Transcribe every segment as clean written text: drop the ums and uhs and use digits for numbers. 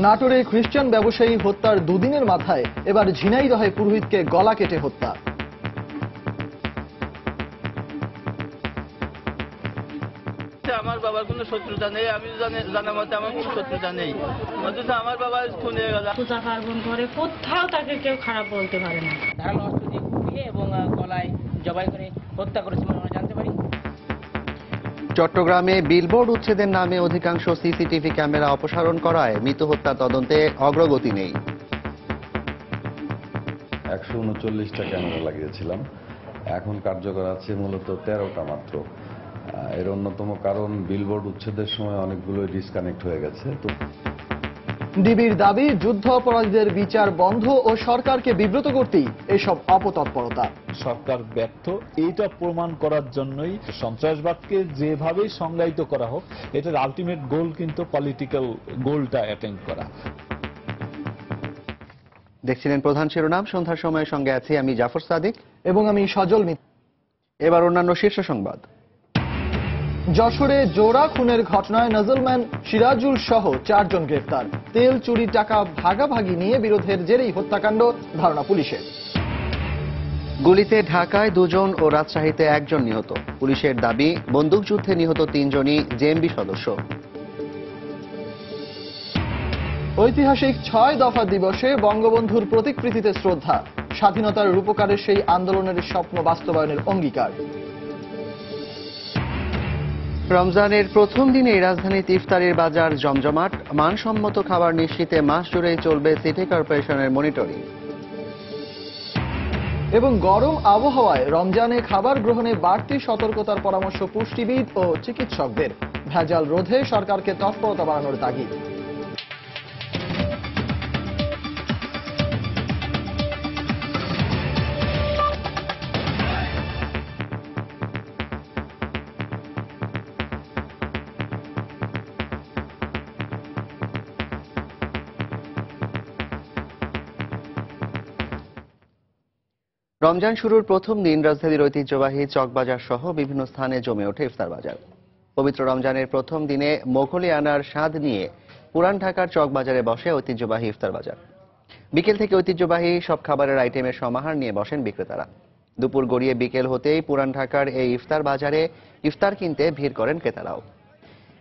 নাটোরে খ্রিস্টান ব্যবসায়ী হত্যার দুদিনের মাথায় এবার ঝিনাইদহে পুরোহিতকে গলা কেটে হত্যা। আমার বাবার কোনো শত্রুতা নেই, আমি জানা মতে আমার কোনো শত্রুতা নেই, অথচ আমার বাবা খুন হয়ে গেল। পূজা পার্বণ করে কোথাও তাকে কেউ খারাপ বলতে পারে না। ধারালো অস্ত্র দিয়ে কুপিয়ে এবং গলায় জবাই করে হত্যা করেছে বলে আমরা জানতে পারি। চট্টগ্রামে বিলবোর্ড উচ্ছেদের নামে অধিকাংশ সিসিটিভি ক্যামেরা অপসারণ করায় মৃত হত্যা তদন্তে অগ্রগতি নেই। 139টা ক্যামেরা লাগিয়েছিলাম, এখন কার্যকর আছে মূলত 13টা মাত্র। এর অন্যতম কারণ বিলবোর্ড উচ্ছেদের সময় অনেকগুলো ডিসকানেক্ট হয়ে গেছে। তো ডিবির দাবি যুদ্ধ অপরাধীদের বিচার বন্ধ ও সরকারকে বিব্রত করতেই এসব অপতৎপরতা। সরকার ব্যর্থ, এইটা প্রমাণ করার জন্যই সন্ত্রাসবাদকে যেভাবেই সংজ্ঞায়িত করা হোক, এটার আলটিমেট গোল কিন্তু পলিটিক্যাল গোলটা অ্যাটেন্ড করা। দেখছিলেন প্রধান শিরোনাম, সন্ধ্যার সময়ের সঙ্গে আছি আমি জাফর সাদিক এবং আমি সজল মিত্র। এবার অন্যান্য শীর্ষ সংবাদ। যশোরে জোড়া খুনের ঘটনায় নজলম্যান সিরাজুল সহ 4 জন গ্রেফতার। তেল চুরি টাকা ভাগাভাগি নিয়ে বিরোধের জেরেই হত্যাকাণ্ড, ধারণা পুলিশের। গুলিতে ঢাকায় 2 জন ও রাজশাহীতে 1 জন নিহত। পুলিশের দাবি বন্দুকযুদ্ধে নিহত 3 জনই জেএমবি সদস্য। ঐতিহাসিক 6 দফা দিবসে বঙ্গবন্ধুর প্রতিকৃতিতে শ্রদ্ধা। স্বাধীনতার রূপকারের সেই আন্দোলনের স্বপ্ন বাস্তবায়নের অঙ্গীকার। রমজানের প্রথম দিনে রাজধানীতে ইফতারের বাজার জমজমাট। মানসম্মত খাবার নিশ্চিতে মাস জুড়েই চলবে সিটি কর্পোরেশনের মনিটরিং। এবং গরম আবহাওয়ায় রমজানে খাবার গ্রহণে বাড়তি সতর্কতার পরামর্শ পুষ্টিবিদ ও চিকিৎসকদের। ভেজাল রোধে সরকারকে তৎপরতা বাড়ানোর তাগিদ। রমজান শুরুর প্রথম দিন রাজধানীর ঐতিহ্যবাহী চকবাজার সহ বিভিন্ন স্থানে জমে ওঠে ইফতার বাজার। পবিত্র রমজানের প্রথম দিনে মোঘলিয়ানার স্বাদ নিয়ে পুরান ঢাকার চকবাজারে বসে ঐতিহ্যবাহী ইফতার বাজার। বিকেল থেকে ঐতিহ্যবাহী সব খাবারের আইটেমের সমাহার নিয়ে বসেন বিক্রেতারা। দুপুর গড়িয়ে বিকেল হতেই পুরান ঢাকার এই ইফতার বাজারে ইফতার কিনতে ভিড় করেন ক্রেতারাও।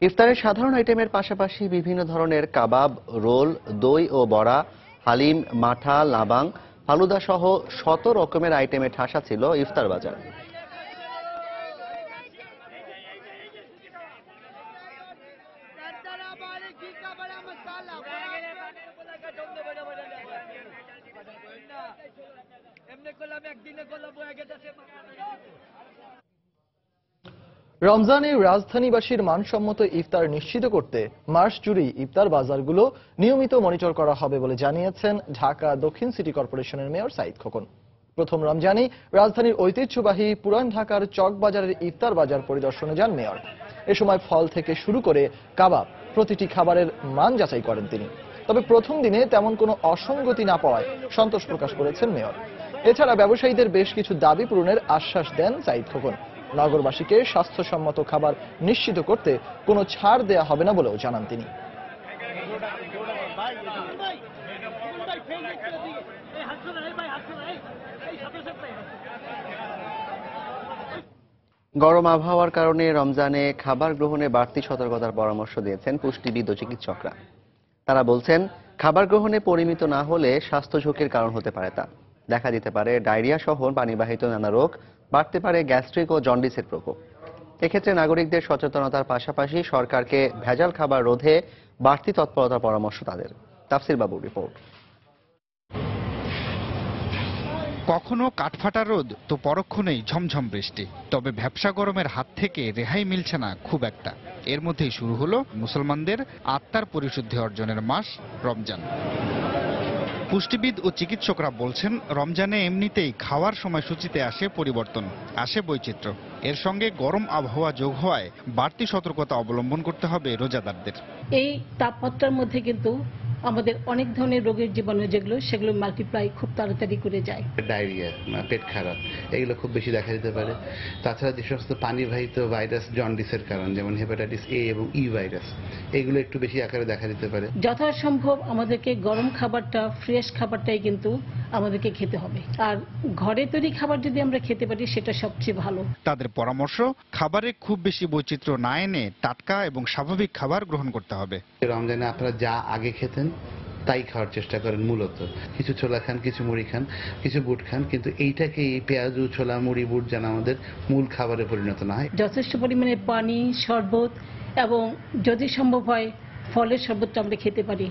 ইফতারের সাধারণ আইটেমের পাশাপাশি বিভিন্ন ধরনের কাবাব, রোল, দই ও বড়া, হালিম, মাঠা, লাবাং, ফালুদা সহ 100 রকমের আইটেমে ঠাসা ছিল ইফতার বাজার। রমজানে রাজধানীবাসীর মানসম্মত ইফতার নিশ্চিত করতে মাস জুড়েই ইফতার বাজারগুলো নিয়মিত মনিটর করা হবে বলে জানিয়েছেন ঢাকা দক্ষিণ সিটি কর্পোরেশনের মেয়র সাঈদ খোকন। প্রথম রমজানেই রাজধানীর ঐতিহ্যবাহী পুরান ঢাকার চকবাজারের ইফতার বাজার পরিদর্শনে যান মেয়র। এ সময় ফল থেকে শুরু করে কাবাব প্রতিটি খাবারের মান যাচাই করেন তিনি। তবে প্রথম দিনে তেমন কোনো অসঙ্গতি না পাওয়ায় সন্তোষ প্রকাশ করেছেন মেয়র। এছাড়া ব্যবসায়ীদের বেশ কিছু দাবি পূরণের আশ্বাস দেন সাঈদ খোকন। নগরবাসীকে স্বাস্থ্যসম্মত খাবার নিশ্চিত করতে কোনো ছাড় দেয়া হবে না বলেও জানান তিনি। গরম আবহাওয়ার কারণে রমজানে খাবার গ্রহণে বাড়তি সতর্কতার পরামর্শ দিয়েছেন পুষ্টিবিদ ও চিকিৎসকরা। তারা বলছেন, খাবার গ্রহণে পরিমিত না হলে স্বাস্থ্য ঝুঁকির কারণ হতে পারে তা। দেখা দিতে পারে ডায়রিয়া সহ পানিবাহিত নানা রোগ, বাড়তে পারে গ্যাস্ট্রিক ও জন্ডিসের প্রকোপ। এক্ষেত্রে নাগরিকদের সচেতনতার পাশাপাশি সরকারকে ভেজাল খাবার রোধে বাড়তি তৎপরতার পরামর্শ তাদের। তাফসির বাবুর রিপোর্ট। কখনো কাঠফাটা রোদ তো পরক্ষণেই ঝমঝম বৃষ্টি, তবে ভ্যাপসা গরমের হাত থেকে রেহাই মিলছে না খুব একটা। এর মধ্যেই শুরু হলো মুসলমানদের আত্মার পরিশুদ্ধি অর্জনের মাস রমজান। পুষ্টিবিদ ও চিকিৎসকরা বলছেন, রমজানে এমনিতেই খাওয়ার সময়সূচিতে আসে পরিবর্তন, আসে বৈচিত্র্য। এর সঙ্গে গরম আবহাওয়া যোগ হওয়ায় বাড়তি সতর্কতা অবলম্বন করতে হবে রোজাদারদের। এই তাপমাত্রার মধ্যে কিন্তু আমাদের অনেক ধরনের রোগের জীবাণু যেগুলো সেগুলো মাল্টিপ্লাই খুব তাড়াতাড়ি করে যায়। ডায়রিয়া, পেট খারাপ, এগুলো খুব বেশি দেখা দিতে পারে। তাছাড়া যে সমস্ত পানিবাহিত ভাইরাস জন্ডিসের কারণ, যেমন হেপাটাইটিস এ এবং ই ভাইরাস, এগুলো একটু বেশি আকারে দেখা দিতে পারে। যথাসম্ভব আমাদেরকে গরম খাবারটা, ফ্রেশ খাবারটাই কিন্তু আমাদেরকে খেতে হবে। আর ঘরে তৈরি খাবার যদি আমরা খেতে পারি সেটা সবচেয়ে ভালো। তাদের পরামর্শ, খাবারে খুব বেশি বৈচিত্র্য না এনে টাটকা এবং স্বাভাবিক খাবার গ্রহণ করতে হবে। রমজানে আপনারা যা আগে খেতেন তাই খাওয়ার চেষ্টা করেন। মূলত কিছু ছোলা খান, কিছু মুড়ি খান, কিছু বুট খান, কিন্তু এইটাকে পেঁয়াজু, ছোলা, মুড়ি, বুট যেন আমাদের মূল খাবারে পরিণত না হয়। যথেষ্ট পরিমাণে পানি, শরবত এবং যদি সম্ভব হয় ফলের শরবতটা আমরা খেতে পারি।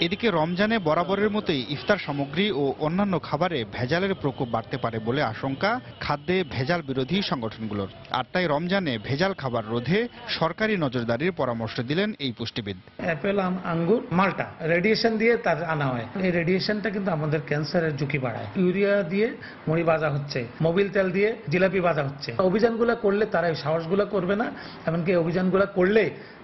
এদিকে রমজানে বরাবরের মতোই ইফতার সামগ্রী ও অন্যান্য খাবারে ভেজালের প্রকোপ বাড়তে পারে বলে আশঙ্কা খাদ্যে ভেজাল বিরোধী সংগঠনগুলোর। আর তাই রমজানে ভেজাল খাবার রোধে সরকারি নজরদারির পরামর্শ দিলেন এই পুষ্টিবিদ। অ্যাপেল, আঙ্গুর, মাল্টা রেডিয়েশন দিয়ে তার আনা হয়। এই রেডিয়েশনটা কিন্তু আমাদের ক্যান্সারের ঝুঁকি বাড়ায়। ইউরিয়া দিয়ে মুড়ি ভাজা হচ্ছে, মোবিল তেল দিয়ে জিলাপি ভাজা হচ্ছে। অভিযানগুলো করলে তারা এই সাহসগুলো করবে না, এমনকি অভিযানগুলো করলে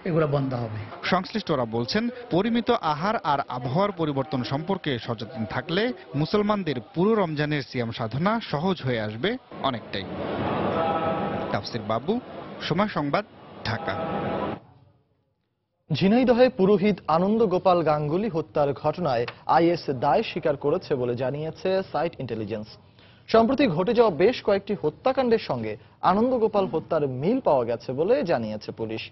এগুলো বন্ধ হবে। সংশ্লিষ্টরা বলছেন, পরিমিত আহার আর আবহাওয়ার পরিবর্তন সম্পর্কে সচেতন থাকলে মুসলমানদের পুরো রমজানের সিয়াম সাধনা সহজ হয়ে আসবে অনেকটাই। তাফসির বাবু, সময় সংবাদ, ঢাকা। ঝিনাইদহে পুরোহিত আনন্দ গোপাল গাঙ্গুলি হত্যার ঘটনায় আইএস দায় স্বীকার করেছে বলে জানিয়েছে সাইট ইন্টেলিজেন্স। সম্প্রতি ঘটে যাওয়া বেশ কয়েকটি হত্যাকাণ্ডের সঙ্গে আনন্দ গোপাল হত্যার মিল পাওয়া গেছে বলে জানিয়েছে পুলিশ।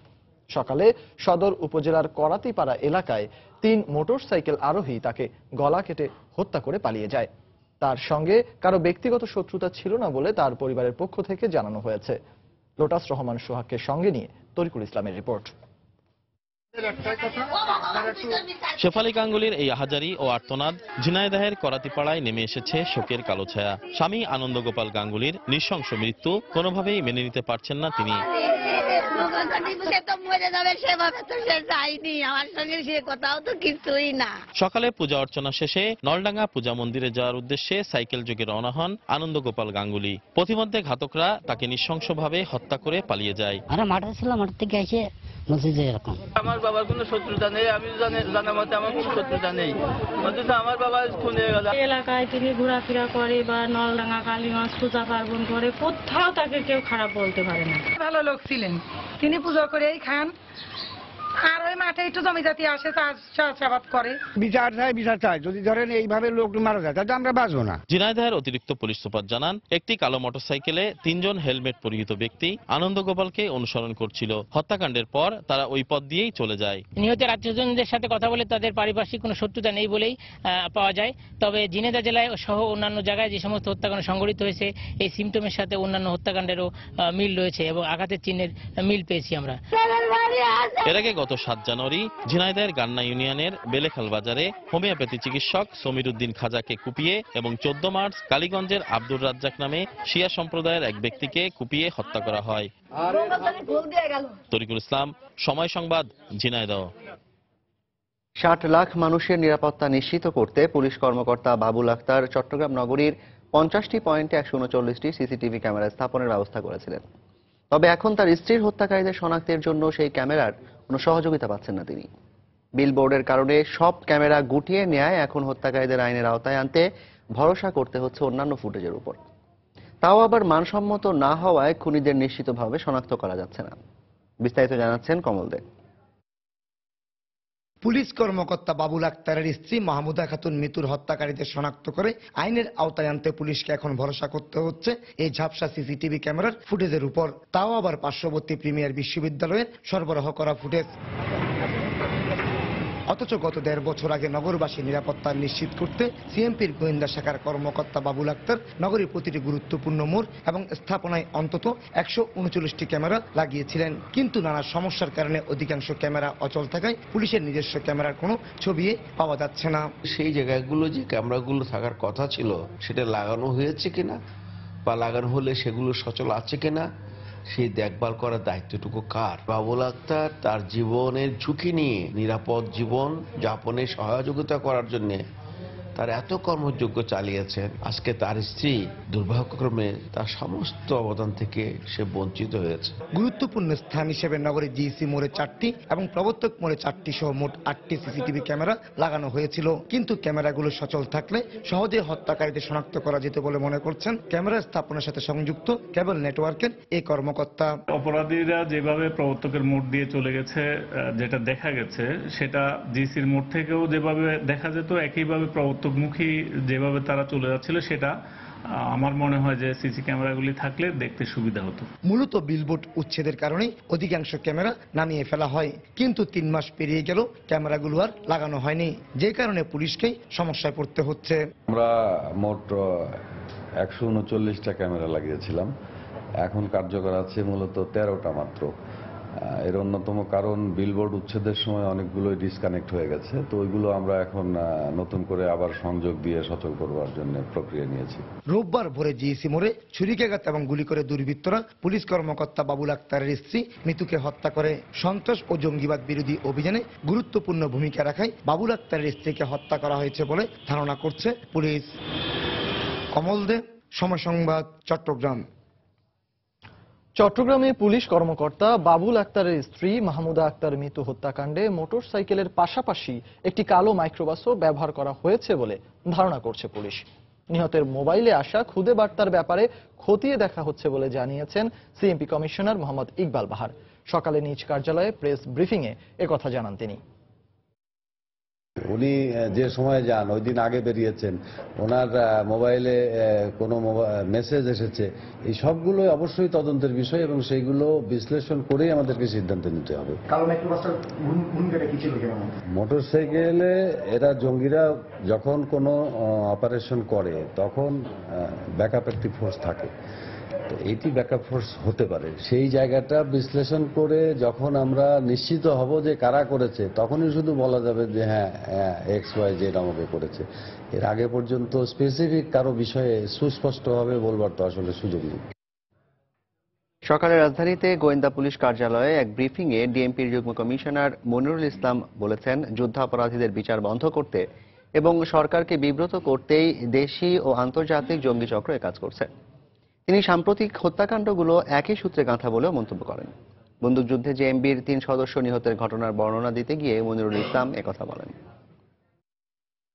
সকালে সদর উপজেলার করাতিপাড়া এলাকায় 3 মোটরসাইকেল আরোহী তাকে গলা কেটে হত্যা করে পালিয়ে যায়। তার সঙ্গে কারো ব্যক্তিগত শত্রুতা ছিল না বলে তার পরিবারের পক্ষ থেকে জানানো হয়েছে। লোটাস রহমান সোহাগকে সঙ্গে নিয়ে তরিকুল ইসলামের রিপোর্ট। শেফালী গাঙ্গুলির এই আহাজারি ও আর্তনাদ ঝিনাইদহের করাতিপাড়ায় নেমে এসেছে শোকের কালো ছায়া। স্বামী আনন্দ গোপাল গাঙ্গুলির নৃশংস মৃত্যু কোনোভাবেই মেনে নিতে পারছেন না তিনি। সকালে পূজা অর্চনা শেষে নলডাঙ্গা পূজা মন্দিরে যাওয়ার উদ্দেশ্যে সাইকেল যোগে রওনা হন আনন্দ গোপাল গাঙ্গুলি। পথিমধ্যে ঘাতকরা তাকে নৃশংসভাবে হত্যা করে পালিয়ে যায়। মাঠে ছিলাম, মাঠ থেকে এসে বলছি যে এরকম আমার বাবার কোনো শত্রুতা নেই, আমি জানা মতে আমার কোনো শত্রুতা নেই, অথচ আমার বাবা খুন হয়ে গেল। এলাকায় তিনি ঘোরাফেরা করে বা নলডাঙ্গা কালীগঞ্জ পূজা পার্বণ করে, কোথাও তাকে কেউ খারাপ বলতে পারে না। ভালো লোক ছিলেন তিনি, পুজো করেই খান, আর ওই মাঠে একটু জমি জাতি আসে চাষাবাদ করে। বিচার চাই, যদি ধরেন এইভাবে লোক মারা যায় তাহলে আমরা বাঁচবো না। ঝিনাইদহের অতিরিক্ত পুলিশ সুপার জানান, একটি কালো মোটরসাইকেলে 3 জন হেলমেট পরিহিত ব্যক্তি আনন্দ গোপালকে অনুসরণ করছিল। হত্যাকাণ্ডের পর তারা ওই পথ দিয়েই চলে যায়। নিহতের আত্মীয়স্বজনদের সাথে কথা বলে তাদের পারিপার্শ্বিক কোনো শত্রুতা নেই বলেই পাওয়া যায়। তবে ঝিনাইদহ জেলায় সহ অন্যান্য জায়গায় যে সমস্ত হত্যাকাণ্ড সংঘটিত হয়েছে, এই সিমটমের সাথে অন্যান্য হত্যাকাণ্ডেরও মিল রয়েছে এবং আঘাতের চিহ্নের মিল পেয়েছি আমরা। এর আগে গত 7 জানুয়ারি ঝিনাইদহের গান্না ইউনিয়নের বেলেখাল বাজারে হোমিওপ্যাথি চিকিৎসক সমীর উদ্দিন খাজাকে কুপিয়ে এবং 14 মার্চ কালীগঞ্জের আব্দুর রাজ্জাক নামে শিয়া সম্প্রদায়ের এক ব্যক্তিকে কুপিয়ে হত্যা করা হয়। তরিকুল ইসলাম, সময় সংবাদ, ঝিনাইদহ। 60 লাখ মানুষের নিরাপত্তা নিশ্চিত করতে পুলিশ কর্মকর্তা বাবুল আক্তার চট্টগ্রাম নগরীর 50টি পয়েন্টে 139টি সিসিটিভি ক্যামেরা স্থাপনের ব্যবস্থা করেছিলেন। তবে এখন তার স্ত্রীর হত্যাকারীদের শনাক্তের জন্য সেই ক্যামেরার কোনো সহযোগিতা পাচ্ছেন না তিনি। বিলবোর্ডের কারণে সব ক্যামেরা গুটিয়ে নেয় এখন হত্যাকারীদের আইনের আওতায় আনতে ভরসা করতে হচ্ছে অন্যান্য ফুটেজের উপর। তাও আবার মানসম্মত না হওয়ায় খুনিদের নিশ্চিতভাবে শনাক্ত করা যাচ্ছে না। বিস্তারিত জানাচ্ছেন কমল দে। পুলিশ কর্মকর্তা বাবুল আক্তারের স্ত্রী মাহমুদা খাতুন মৃত্যুর হত্যাকারীদের শনাক্ত করে আইনের আওতায় আনতে পুলিশকে এখন ভরসা করতে হচ্ছে এই ঝাপসা সিসিটিভি ক্যামেরার ফুটেজের উপর, তাও আবার পার্শ্ববর্তী প্রিমিয়ার বিশ্ববিদ্যালয়ের সরবরাহ করা ফুটেজ। অথচ গত 1.5 বছর আগে নগরবাসী নিরাপত্তা নিশ্চিত করতে সিএমপির গোয়েন্দা শাখার কর্মকর্তা বাবুল আক্তার নগরীর প্রতিটি গুরুত্বপূর্ণ মোড় এবং স্থাপনায় অন্তত 139টি ক্যামেরা লাগিয়েছিলেন। কিন্তু নানা সমস্যার কারণে অধিকাংশ ক্যামেরা অচল থাকায় পুলিশের নিজস্ব ক্যামেরার কোনো ছবি পাওয়া যাচ্ছে না। সেই জায়গাগুলো যে ক্যামেরাগুলো থাকার কথা ছিল সেটা লাগানো হয়েছে কিনা বা লাগানো হলে সেগুলো সচল আছে কিনা সেই দেখভাল করার দায়িত্বটুকু কার? বাবুল আক্তার তার জীবনের ঝুঁকি নিয়ে নিরাপদ জীবন যাপনে সহযোগিতা করার জন্য তার এত কর্মযোগ্য চালিয়েছেন, আজকে তার স্ত্রী দুর্ভাগ্যক্রমে তার সমস্ত অবদান থেকে সে বঞ্চিত হয়েছে। গুরুত্বপূর্ণ স্থান হিসেবে নগরীর জিইসি মোড়ে 4টি এবং প্রবর্তক মোড়ে 4টি সহ মোট 8টি সিসিটিভি ক্যামেরা লাগানো হয়েছিল, কিন্তু ক্যামেরাগুলো সচল থাকলে সহজে হত্যাকারীদের শনাক্ত করা যেত বলে মনে করছেন ক্যামেরা স্থাপনের সাথে সংযুক্ত কেবল নেটওয়ার্কের এই কর্মকর্তা। অপরাধীরা যেভাবে প্রবর্তকের মোড় দিয়ে চলে গেছে, যেটা দেখা গেছে, সেটা জিসির মোড় থেকেও যেভাবে দেখা যেত, একইভাবে প্রবর্তকমুখী যেভাবে তারা চলে যাচ্ছিল, সেটা আমার মনে হয় যে সিসি ক্যামেরাগুলি থাকলে দেখতে সুবিধা হতো। মূলত বিলবোর্ড উচ্ছেদের কারণে অধিকাংশ ক্যামেরা নামিয়ে ফেলা হয়, কিন্তু 3 মাস পেরিয়ে গেল ক্যামেরাগুলো আর লাগানো হয়নি, যে কারণে পুলিশকেই সমস্যায় পড়তে হচ্ছে। আমরা মোট 139টা ক্যামেরা লাগিয়েছিলাম, এখন কার্যকর আছে মূলত 13টা মাত্র। এর অন্যতম কারণ বিলবোর্ড উচ্ছেদের সময় অনেকগুলো ডিসকানেক্ট হয়ে গেছে, তো ওইগুলো আমরা এখন নতুন করে আবার সংযোগ দিয়ে সচল করবার জন্য প্রক্রিয়া নিয়েছি। রোববার ভোরে জিইসি মোড়ে ছুরিকাঘাত এবং গুলি করে দুর্বৃত্তরা পুলিশ কর্মকর্তা বাবুল আক্তারের স্ত্রী মিতুকে হত্যা করে। সন্ত্রাস ও জঙ্গিবাদ বিরোধী অভিযানে গুরুত্বপূর্ণ ভূমিকা রাখায় বাবুল আক্তারের স্ত্রীকে হত্যা করা হয়েছে বলে ধারণা করছে পুলিশ। কমল দে, সময় সংবাদ, চট্টগ্রাম। চট্টগ্রামে পুলিশ কর্মকর্তা বাবুল আক্তারের স্ত্রী মাহমুদা আক্তার মিতু হত্যাকাণ্ডে মোটরসাইকেলের পাশাপাশি একটি কালো মাইক্রোবাসও ব্যবহার করা হয়েছে বলে ধারণা করছে পুলিশ। নিহতের মোবাইলে আসা খুদে বার্তার ব্যাপারে খতিয়ে দেখা হচ্ছে বলে জানিয়েছেন সিএমপি কমিশনার মোহাম্মদ ইকবাল বাহার। সকালে নিজ কার্যালয়ে প্রেস ব্রিফিংয়ে একথা জানান তিনি। উনি যে সময় যান ওই দিন আগে বেরিয়েছেন, ওনার মোবাইলে কোনো মেসেজ এসেছে, এই সবগুলো অবশ্যই তদন্তের বিষয় এবং সেইগুলো বিশ্লেষণ করেই আমাদেরকে সিদ্ধান্ত নিতে হবে। মোটরসাইকেলে এরা জঙ্গিরা যখন কোনো অপারেশন করে তখন ব্যাকআপ একটি ফোর্স থাকে, তো এটি ব্যাকআপ ফোর্স হতে পারে। সেই জায়গাটা বিশ্লেষণ করে যখন আমরা নিশ্চিত হব যে কারা করেছে, তখনই শুধু বলা যাবে যে হ্যাঁ XYZ আমাকে করেছে। এর আগে পর্যন্ত স্পেসিফিক কারো বিষয়ে সুস্পষ্টভাবে বলবার তো আসলে সুযোগ নেই। সকালে রাজধানীতে গোয়েন্দা পুলিশ কার্যালয়ে এক ব্রিফিংয়ে ডিএমপির যুগ্ম কমিশনার মনিরুল ইসলাম বলেছেন, যুদ্ধাপরাধীদের বিচার বন্ধ করতে এবং সরকারকে বিব্রত করতেই দেশি ও আন্তর্জাতিক জঙ্গি চক্র কাজ করছে। তিনি সাম্প্রতিক হত্যাকাণ্ডগুলো একই সূত্রে গাঁথা বলেও মন্তব্য করেন। বন্দুকযুদ্ধে জেএমবির 3 সদস্য নিহতের ঘটনার বর্ণনা দিতে গিয়ে মনিরুল ইসলাম একথা বলেন।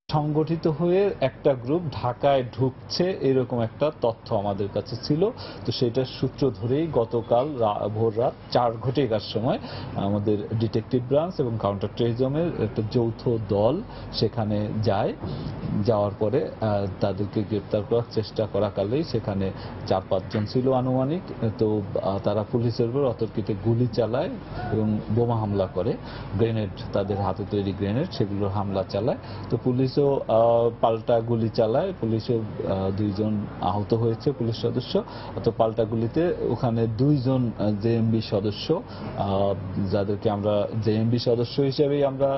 সংগঠিত হয়ে একটা গ্রুপ ঢাকায় ঢুকছে এরকম একটা তথ্য আমাদের কাছে ছিল, তো সেটার সূত্র ধরেই গতকাল ভোর রাত 4:00 সময় আমাদের ডিটেকটিভ ব্রাঞ্চ এবং কাউন্টার টেররিজমের একটা যৌথ দল সেখানে যায়। যাওয়ার পরে তাদেরকে গ্রেপ্তার করার চেষ্টা করাকালেই সেখানে 4-5 জন ছিল আনুমানিক, তো তারা পুলিশের উপর অতর্কিত গুলি চালায় এবং বোমা হামলা করে, গ্রেনেড, তাদের হাতে তৈরি গ্রেনেড, সেগুলো হামলা চালায়। তো পুলিশ পাল্টা গুলি চালায়, পুলিশও 2 জন আহত হয়েছে পুলিশ সদস্য। তো পাল্টা গুলিতে ওখানে 2 জন জেএমবি সদস্য, যাদেরকে আমরা জেএমবি সদস্য হিসেবেই আমরা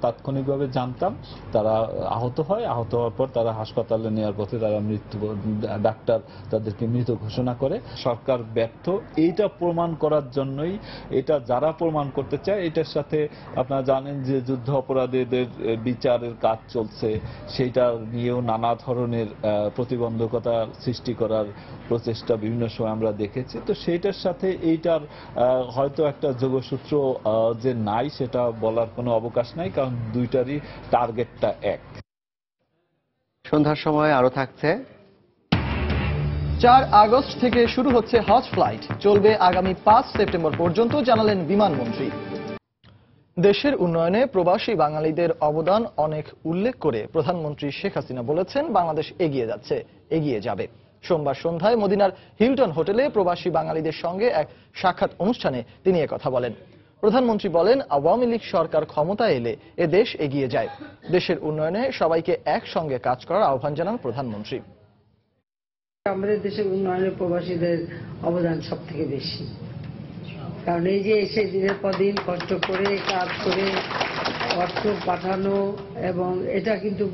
তাৎক্ষণিকভাবে জানতাম, তারা আহত হয়। আহত হওয়ার পর তারা হাসপাতালে নেওয়ার পথে তারা ডাক্তার তাদেরকে মৃত ঘোষণা করে। সরকার ব্যর্থ, এইটা প্রমাণ করার জন্যই, এটা যারা প্রমাণ করতে চায়, এটার সাথে আপনারা জানেন যে যুদ্ধ অপরাধীদের বিচারের কাজ চলছে, সেইটা নিয়েও নানা ধরনের প্রতিবন্ধকতা সৃষ্টি করার প্রচেষ্টা বিভিন্ন সময় আমরা দেখেছি। তো সেইটার সাথে এইটার হয়তো একটা যোগসূত্র যে নাই সেটা বলার কোনো অবকাশ নাই, কারণ দুইটারই টার্গেটটা এক। সন্ধ্যার সময় আরো থাকছে। 4 আগস্ট থেকে শুরু হচ্ছে হজ ফ্লাইট, চলবে আগামী 5 সেপ্টেম্বর পর্যন্ত, জানালেন বিমানমন্ত্রী। দেশের উন্নয়নে প্রবাসী বাঙালিদের অবদান অনেক উল্লেখ করে প্রধানমন্ত্রী শেখ হাসিনা বলেছেন, বাংলাদেশ এগিয়ে যাচ্ছে, এগিয়ে যাবে। সোমবার সন্ধ্যায় মদিনার হিলটন হোটেলে প্রবাসী বাঙালিদের সঙ্গে এক সাক্ষাৎ অনুষ্ঠানে তিনি একথা বলেন। প্রধানমন্ত্রী বলেন, আওয়ামী লীগ সরকার ক্ষমতায় এলে এ দেশ এগিয়ে যায়। দেশের উন্নয়নে সবাইকে একসঙ্গে কাজ করার আহ্বান জানান প্রধানমন্ত্রী। আমাদের দেশের উন্নয়নে প্রবাসীদের অবদান সব থেকে বেশি, কারণ এই যে এসে দিনের পর দিন কষ্ট করে কাজ করে অর্থ পাঠানো, এবং এটা কিন্তু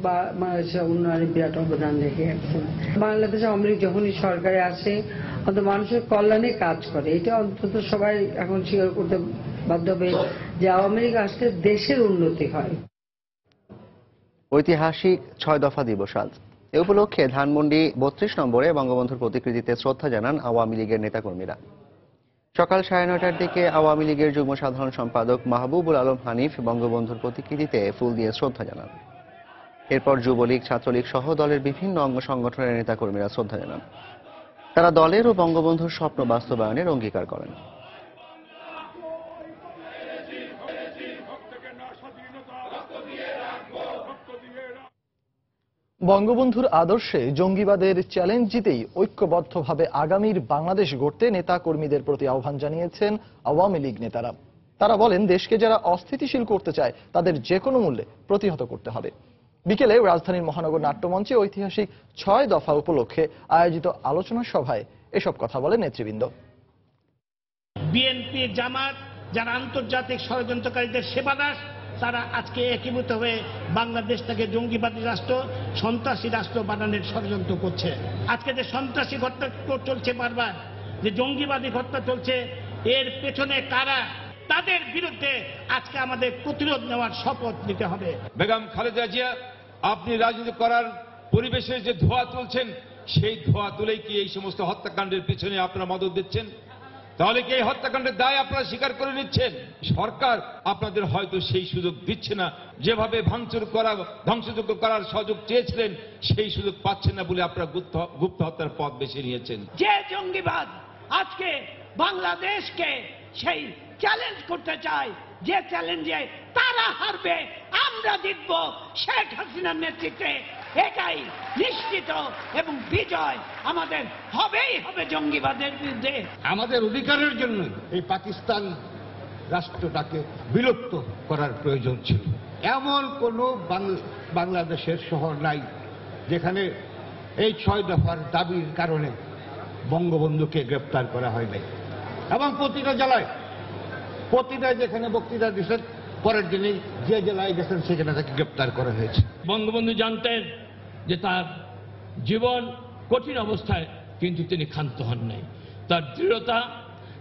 বাংলাদেশের উন্নয়নে বিরাট অবদান রেখে গেছে। বাংলাদেশ আওয়ামী লীগ যখনই সরকারে আসে অন্তত মানুষের কল্যাণে কাজ করে, এটা অন্তত সবাই এখন স্বীকার করতে বাধ্য হবে যে আওয়ামী লীগ আসলে দেশের উন্নতি হয়। ঐতিহাসিক 6 দফা দিবস আজ। এ উপলক্ষে ধানমন্ডি 32 নম্বরে বঙ্গবন্ধুর প্রতিকৃতিতে শ্রদ্ধা জানান আওয়ামী লীগের নেতাকর্মীরা। সকাল 9:30টার দিকে আওয়ামী লীগের যুগ্ম সাধারণ সম্পাদক মাহবুবুল আলম হানিফ বঙ্গবন্ধুর প্রতিকৃতিতে ফুল দিয়ে শ্রদ্ধা জানান। এরপর যুবলীগ, ছাত্রলীগ সহ দলের বিভিন্ন অঙ্গ সংগঠনের নেতাকর্মীরা শ্রদ্ধা জানান। তারা দলের ও বঙ্গবন্ধুর স্বপ্ন বাস্তবায়নের অঙ্গীকার করেন। বঙ্গবন্ধুর আদর্শে জঙ্গিবাদের চ্যালেঞ্জ জিতেই ঐক্যবদ্ধভাবে আগামীর বাংলাদেশ গড়তে নেতা কর্মীদের প্রতি আহ্বান জানিয়েছেন আওয়ামী লীগ নেতারা। তারা বলেন, দেশকে যারা অস্থিতিশীল করতে চায় তাদের যে কোনো মূল্যে প্রতিহত করতে হবে। বিকেলে রাজধানীর মহানগর নাট্যমঞ্চে ঐতিহাসিক 6 দফা উপলক্ষে আয়োজিত আলোচনা সভায় এসব কথা বলেন নেতৃবৃন্দ। বিএনপি, জামাত যারা আন্তর্জাতিক ষড়যন্ত্রকারীদের সেবাদাস, তারা আজকে একীভূত হয়ে বাংলাদেশটাকে জঙ্গিবাদী রাষ্ট্র, সন্ত্রাসী রাষ্ট্র বানানোর ষড়যন্ত্র করছে। আজকে যে সন্ত্রাসী হত্যা চলছে, বারবার যে জঙ্গিবাদী হত্যা চলছে, এর পেছনে কারা, তাদের বিরুদ্ধে আজকে আমাদের প্রতিরোধ নেওয়ার শপথ নিতে হবে। বেগম খালেদা জিয়া, আপনি রাজনীতি করার পরিবেশে যে ধোঁয়া তুলছেন, সেই ধোঁয়া তুলেই কি এই সমস্ত হত্যাকাণ্ডের পিছনে আপনারা মদত দিচ্ছেন? তাহলে কি এই হত্যাকাণ্ডের দায় আপনারা স্বীকার করে নিচ্ছেন? সরকার আপনাদের হয়তো সেই সুযোগ দিচ্ছে না, যেভাবে ধ্বংসযোগ্য করার সুযোগ চেয়েছিলেন সেই সুযোগ পাচ্ছেন না বলে আপনারা গুপ্ত হত্যার পথ বেছে নিয়েছেন। যে জঙ্গিবাদ আজকে বাংলাদেশকে সেই চ্যালেঞ্জ করতে চায়, যে চ্যালেঞ্জে তারা হারবে, আমরা জিতব শেখ হাসিনার নেতৃত্বে, এটাই নিশ্চিত, এবং বিজয় আমাদের হবেই হবে জঙ্গিবাদের বিরুদ্ধে। আমাদের অধিকারের জন্য এই পাকিস্তান রাষ্ট্রটাকে বিলুপ্ত করার প্রয়োজন ছিল। এমন কোনো বাংলাদেশের শহর নাই যেখানে এই 6 দফার দাবির কারণে বঙ্গবন্ধুকে গ্রেপ্তার করা হয় নাই। এবং প্রতিটা জেলায় যেখানে বক্তৃতা দিচ্ছেন, পরের দিনে যে জেলায় গেছেন সেখানে তাকে গ্রেপ্তার করা হয়েছে। বঙ্গবন্ধু জানতেন যে তার জীবন কঠিন অবস্থায়, কিন্তু তিনি ক্ষান্ত হন নাই। তার দৃঢ়তা,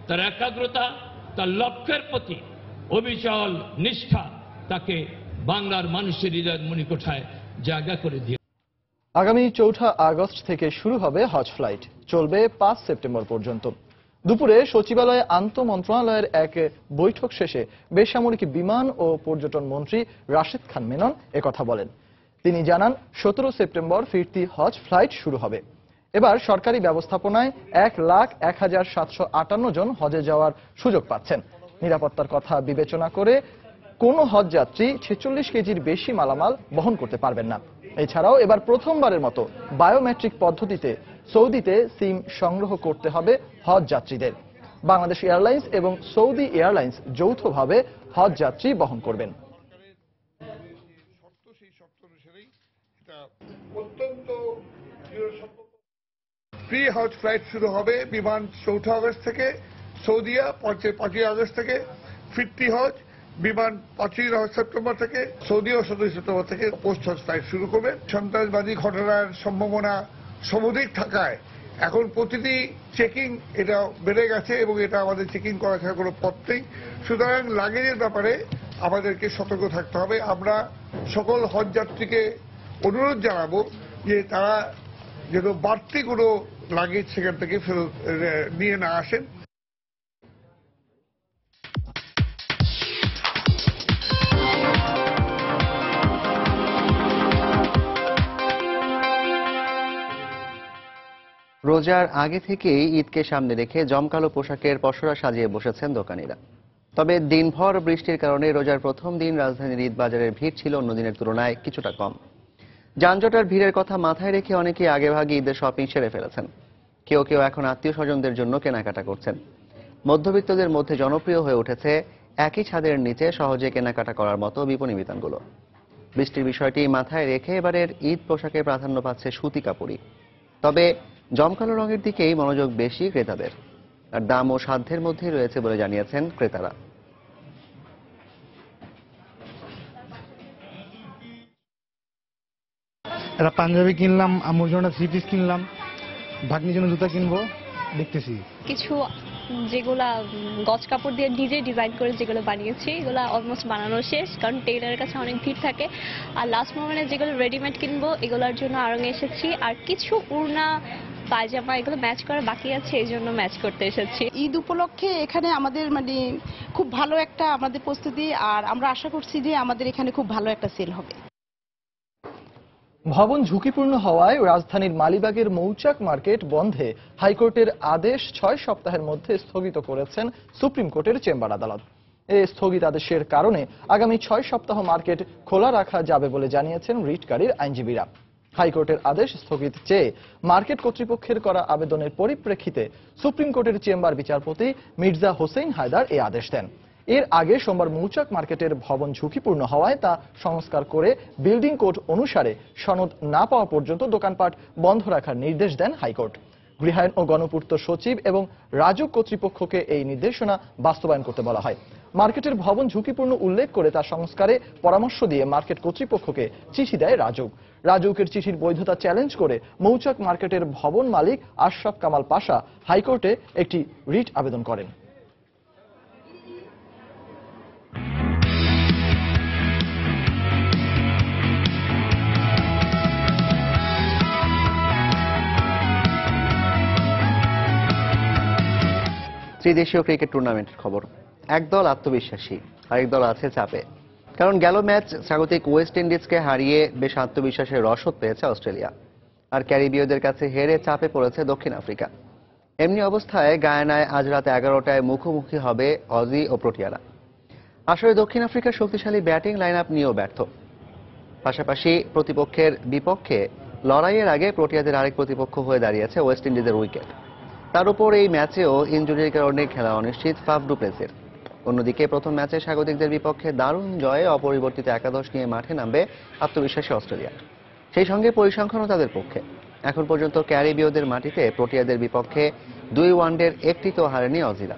তার একাগ্রতা, তার লক্ষ্যের প্রতি অবিচল নিষ্ঠা তাকে বাংলার মানুষের হৃদয়ের মণিকোঠায় জায়গা করে দিয়ে। আগামী 4 আগস্ট থেকে শুরু হবে হজ ফ্লাইট, চলবে 5 সেপ্টেম্বর পর্যন্ত। দুপুরে সচিবালয়ে আন্তঃমন্ত্রণালয়ের এক বৈঠক শেষে বেসামরিক বিমান ও পর্যটন মন্ত্রী রাশেদ খান মেনন একথা বলেন। তিনি জানান, 17 সেপ্টেম্বর ফিরতি হজ ফ্লাইট শুরু হবে। এবার সরকারি ব্যবস্থাপনায় 1,01,758 জন হজে যাওয়ার সুযোগ পাচ্ছেন। নিরাপত্তার কথা বিবেচনা করে কোনো হজ যাত্রী 46 কেজির বেশি মালামাল বহন করতে পারবেন না। এছাড়াও এবার প্রথমবারের মতো বায়োমেট্রিক পদ্ধতিতে সৌদিতে সিম সংগ্রহ করতে হবে হজ যাত্রীদের। বাংলাদেশ এয়ারলাইন্স এবং সৌদি এয়ারলাইন্স যৌথভাবে হজ যাত্রী বহন করবেন। ফ্রি হজ ফ্লাইট শুরু হবে বিমান 4 আগস্ট থেকে, সৌদিয়া 5 আগস্ট থেকে, ফিরতি হজ বিমান 5 সেপ্টেম্বর থেকে, সৌদিও 17 সেপ্টেম্বর থেকে পোস্ট হজ ফ্লাইট শুরু করবে। সন্ত্রাসবাদী ঘটনার সম্ভাবনা সমধিক থাকায় এখন প্রতিটি চেকিং এটা বেড়ে গেছে, এবং এটা আমাদের চেকিং করা ছাড়া কোনো পথ নেই। সুতরাং লাগেজের ব্যাপারে আমাদেরকে সতর্ক থাকতে হবে। আমরা সকল হজ যাত্রীকে অনুরোধ জানাবো যে তারা যেন বাড়তি কোনো লাগেজ সেখান থেকে ফেরত নিয়ে না আসেন। রোজার আগে থেকেই ঈদকে সামনে রেখে জমকালো পোশাকের পসরা সাজিয়ে বসেছেন দোকানিরা। তবে দিনভর বৃষ্টির কারণে রোজার প্রথম দিন রাজধানীর ঈদ বাজারের ভিড় ছিল অন্য দিনের তুলনায় কিছুটা কম। যানজটের ভিড়ের কথা মাথায় রেখে অনেকেই আগেভাগে ঈদের শপিং সেরে ফেলেছেন। কেউ কেউ এখন আত্মীয় স্বজনদের জন্য কেনাকাটা করছেন। মধ্যবিত্তদের মধ্যে জনপ্রিয় হয়ে উঠেছে একই ছাদের নিচে সহজে কেনাকাটা করার মতো বিপণী বিতানগুলো। বৃষ্টির বিষয়টি মাথায় রেখে এবারের ঈদ পোশাকে প্রাধান্য পাচ্ছে সুতি কাপড়ই। তবে জমকালো রঙের দিকেই মনোযোগ বেশি ক্রেতাদের, আর দাম ও সাধ্যের মধ্যেই রয়েছে বলে জানিয়েছেন ক্রেতারা। একটা পাঞ্জাবি কিনলাম, আম্মুর জন্য 3 পিস কিনলাম, ভাগ্নির জন্য জুতা কিনবো, দেখতেছি কিছু যেগুলা গজ কাপড় দিয়ে নিজে ডিজাইন করে যেগুলো বানিয়েছি এগুলো অলমোস্ট বানানো শেষ, কারণ টেইলারের কাছে অনেক ভিড় থাকে। আর লাস্ট মোমেন্টে যেগুলো রেডিমেড কিনবো এগুলোর জন্য আরং এসেছি, আর কিছু উড়না পায়জামা এগুলো ম্যাচ করা বাকি আছে, এই জন্য ম্যাচ করতে এসেছি। ঈদ উপলক্ষে এখানে আমাদের মানে খুব ভালো একটা আমাদের প্রস্তুতি, আর আমরা আশা করছি যে আমাদের এখানে খুব ভালো একটা সেল হবে। ভবন ঝুঁকিপূর্ণ হওয়ায় রাজধানীর মালিবাগের মৌচাক মার্কেট বন্ধে হাইকোর্টের আদেশ 6 সপ্তাহের মধ্যে স্থগিত করেছেন সুপ্রিম কোর্টের চেম্বার আদালত। এই স্থগিতাদেশের কারণে আগামী 6 সপ্তাহ মার্কেট খোলা রাখা যাবে বলে জানিয়েছেন রিটকারীর আইনজীবীরা। হাইকোর্টের আদেশ স্থগিত চেয়ে মার্কেট কর্তৃপক্ষের করা আবেদনের পরিপ্রেক্ষিতে সুপ্রিম কোর্টের চেম্বার বিচারপতি মির্জা হোসেন হায়দার এই আদেশ দেন। এর আগে সোমবার মৌচাক মার্কেটের ভবন ঝুঁকিপূর্ণ হওয়ায় তা সংস্কার করে বিল্ডিং কোড অনুসারে সনদ না পাওয়া পর্যন্ত দোকানপাট বন্ধ রাখার নির্দেশ দেন হাইকোর্ট। গৃহায়ণ ও গণপূর্ত সচিব এবং রাজুক কর্তৃপক্ষকে এই নির্দেশনা বাস্তবায়ন করতে বলা হয়। মার্কেটের ভবন ঝুঁকিপূর্ণ উল্লেখ করে তা সংস্কারে পরামর্শ দিয়ে মার্কেট কর্তৃপক্ষকে চিঠি দেয় রাজুক। রাজুকের চিঠির বৈধতা চ্যালেঞ্জ করে মৌচাক মার্কেটের ভবন মালিক আশরাফ কামাল পাশা হাইকোর্টে একটি রিট আবেদন করেন। ত্রিদেশীয় ক্রিকেট টুর্নামেন্টের খবর। একদল আত্মবিশ্বাসী, আরেক দল আছে চাপে। কারণ গেল ম্যাচ স্বাগতিক ওয়েস্ট ইন্ডিজকে হারিয়ে বেশ আত্মবিশ্বাসের রসদ পেয়েছে অস্ট্রেলিয়া, আর ক্যারিবীয়দের কাছে হেরে চাপে পড়েছে দক্ষিণ আফ্রিকা। এমনি অবস্থায় গায়ানায় আজ রাত 11টায় মুখোমুখি হবে অজি ও প্রোটিয়ারা। আসলে দক্ষিণ আফ্রিকার শক্তিশালী ব্যাটিং লাইন আপ নিয়েও ব্যর্থ। পাশাপাশি প্রতিপক্ষের বিপক্ষে লড়াইয়ের আগে প্রোটিয়াদের আরেক প্রতিপক্ষ হয়ে দাঁড়িয়েছে ওয়েস্ট ইন্ডিজের উইকেট। তার উপর এই ম্যাচেও ইনজুরির কারণে খেলা অনিশ্চিত ফাফ ডু প্লেসির। অন্যদিকে প্রথম ম্যাচে স্বাগতিকদের বিপক্ষে দারুণ জয়ে অপরিবর্তিত একাদশ নিয়ে মাঠে নামবে আত্মবিশ্বাসী অস্ট্রেলিয়া। সেই সঙ্গে পরিসংখ্যানও তাদের পক্ষে। এখন পর্যন্ত ক্যারিবীয়দের মাটিতে প্রোটিয়াদের বিপক্ষে 2 ওয়ানডের একটিতেও হারেনি অজিরা।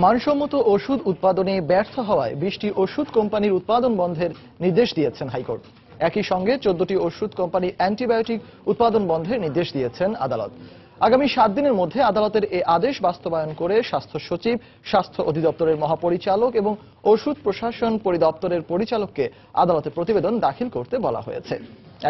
মানসম্মত ওষুধ উৎপাদনে ব্যর্থ হওয়ায় 20টি ওষুধ কোম্পানির উৎপাদন বন্ধের নির্দেশ দিয়েছেন হাইকোর্ট। একই সঙ্গে 14টি ওষুধ কোম্পানি অ্যান্টিবায়োটিক উৎপাদন বন্ধের নির্দেশ দিয়েছেন আদালত। আগামী 7 দিনের মধ্যে আদালতের এই আদেশ বাস্তবায়ন করে স্বাস্থ্য সচিব, স্বাস্থ্য অধিদপ্তরের মহাপরিচালক এবং ওষুধ প্রশাসন পরিদপ্তরের পরিচালককে আদালতে প্রতিবেদন দাখিল করতে বলা হয়েছে।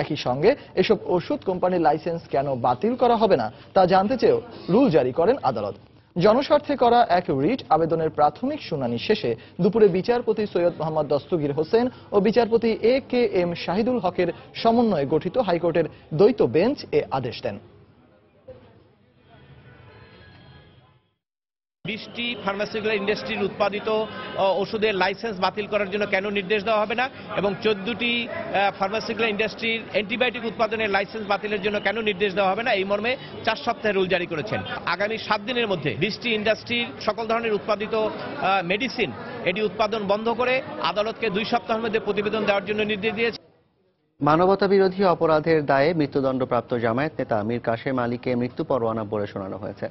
একই সঙ্গে এসব ওষুধ কোম্পানির লাইসেন্স কেন বাতিল করা হবে না তা জানতে চেয়েও রুল জারি করেন আদালত। জনস্বার্থে করা এক রিট আবেদনের প্রাথমিক শুনানি শেষে দুপুরে বিচারপতি সৈয়দ মোহাম্মদ দস্তগীর হোসেন ও বিচারপতি AKM শাহিদুল হকের সমন্বয়ে গঠিত হাইকোর্টের দ্বৈত বেঞ্চ এ আদেশ দেন। 20টি ফার্মাসিউটিক্যাল ইন্ডাস্ট্রির উৎপাদিত ওষুধের লাইসেন্স বাতিল করার জন্য কেন নির্দেশ দেওয়া হবে না, এবং 14টি ফার্মাসিউটিক্যাল ইন্ডাস্ট্রির অ্যান্টিবায়োটিক উৎপাদনের লাইসেন্স বাতিলের জন্য কেন নির্দেশ দেওয়া হবে না, এই মর্মে 4 সপ্তাহের রুল জারি করেছেন। আগামী 7 দিনের মধ্যে 20টি ইন্ডাস্ট্রির সকল ধরনের উৎপাদিত মেডিসিন এটি উৎপাদন বন্ধ করে আদালতকে 2 সপ্তাহের মধ্যে প্রতিবেদন দেওয়ার জন্য নির্দেশ দিয়েছে। মানবতা বিরোধী অপরাধের দায়ে মৃত্যুদণ্ডপ্রাপ্ত জামায়াত নেতা মীর কাশেম আলীকে মৃত্যু পরোয়ানা পড়ে শোনানো হয়েছে।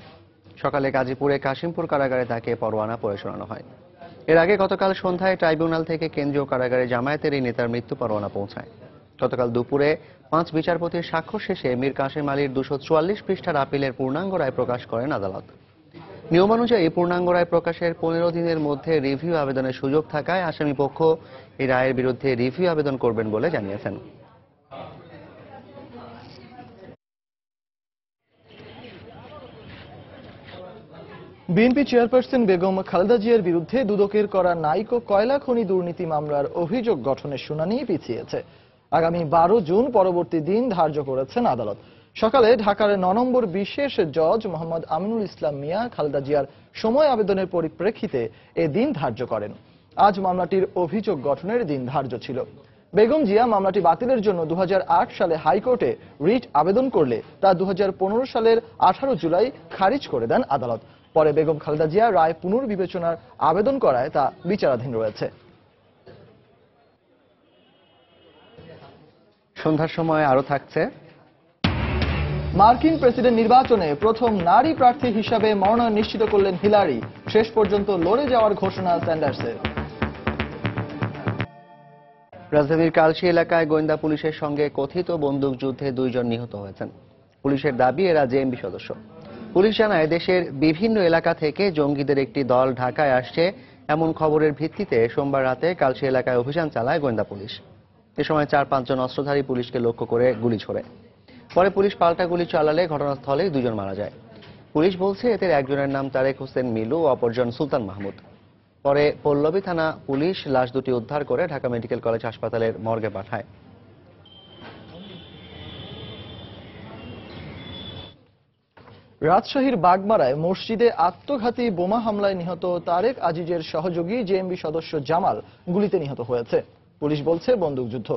সকালে গাজীপুরে কাশিমপুর কারাগারে তাকে পরোয়ানা পড়ে শোনানো হয়। এর আগে গতকাল সন্ধ্যায় ট্রাইব্যুনাল থেকে কেন্দ্রীয় কারাগারে জামায়াতের এই নেতার মৃত্যু পরোয়ানা পৌঁছায়। গতকাল দুপুরে 5 বিচারপতির স্বাক্ষর শেষে মীর কাশেম আলীর 244 পৃষ্ঠার আপিলের পূর্ণাঙ্গ রায় প্রকাশ করেন আদালত। নিয়মানুযায়ী পূর্ণাঙ্গ রায় প্রকাশের 15 দিনের মধ্যে রিভিউ আবেদনের সুযোগ থাকায় আসামি পক্ষ এই রায়ের বিরুদ্ধে রিভিউ আবেদন করবেন বলে জানিয়েছেন। বিএনপি চেয়ারপারসন বেগম খালেদা জিয়ার বিরুদ্ধে দুদকের করা নাইকো কয়লা খনি দুর্নীতি মামলার অভিযোগ গঠনের শুনানি পিছিয়েছে। আগামী 12 জুন পরবর্তী দিন ধার্য করেছেন আদালত। সকালে ঢাকার 9 নম্বর বিশেষ জজ মোহাম্মদ আমিনুল ইসলাম মিয়া খালেদা জিয়ার সময় আবেদনের পরিপ্রেক্ষিতে এ দিন ধার্য করেন। আজ মামলাটির অভিযোগ গঠনের দিন ধার্য ছিল। বেগম জিয়া মামলাটি বাতিলের জন্য 2008 সালে হাইকোর্টে রিট আবেদন করলে তা 2015 সালের 18 জুলাই খারিজ করে দেন আদালত। পরে বেগম খালেদা জিয়া রায় পুনর্বিবেচনার আবেদন করায় তা বিচারাধীন রয়েছে। সন্ধ্যার সময় আরো থাকছে। মার্কিন প্রেসিডেন্ট নির্বাচনে প্রথম নারী প্রার্থী হিসাবে মনোনয়ন নিশ্চিত করলেন হিলারি। শেষ পর্যন্ত লড়ে যাওয়ার ঘোষণা স্যান্ডার্সের। রাজধানীর কালশী এলাকায় গোয়েন্দা পুলিশের সঙ্গে কথিত বন্দুকযুদ্ধে 2 জন নিহত হয়েছেন। পুলিশের দাবি এরা জেএমবি সদস্য। পুলিশ জানায় দেশের বিভিন্ন এলাকা থেকে জঙ্গিদের একটি দল ঢাকায় আসছে এমন খবরের ভিত্তিতে সোমবার রাতে কালশী এলাকায় অভিযান চালায় গোয়েন্দা পুলিশ। এ সময় 4-5 জন অস্ত্রধারী পুলিশকে লক্ষ্য করে গুলি ছোড়ে। পরে পুলিশ পাল্টা গুলি চালালে ঘটনাস্থলেই 2 জন মারা যায়। পুলিশ বলছে এদের একজনের নাম তারেক হোসেন মিলু, অপরজন সুলতান মাহমুদ। পরে পল্লবী থানা পুলিশ লাশ দুটি উদ্ধার করে ঢাকা মেডিকেল কলেজ হাসপাতালের মর্গে পাঠায়। রাজশাহীর বাগমারায় মসজিদে আত্মঘাতী বোমা হামলায় নিহত তারেক আজিজের সহযোগী জেএমবি সদস্য জামাল গুলিতে নিহত হয়েছে। পুলিশ বলছে বন্দুকযুদ্ধ।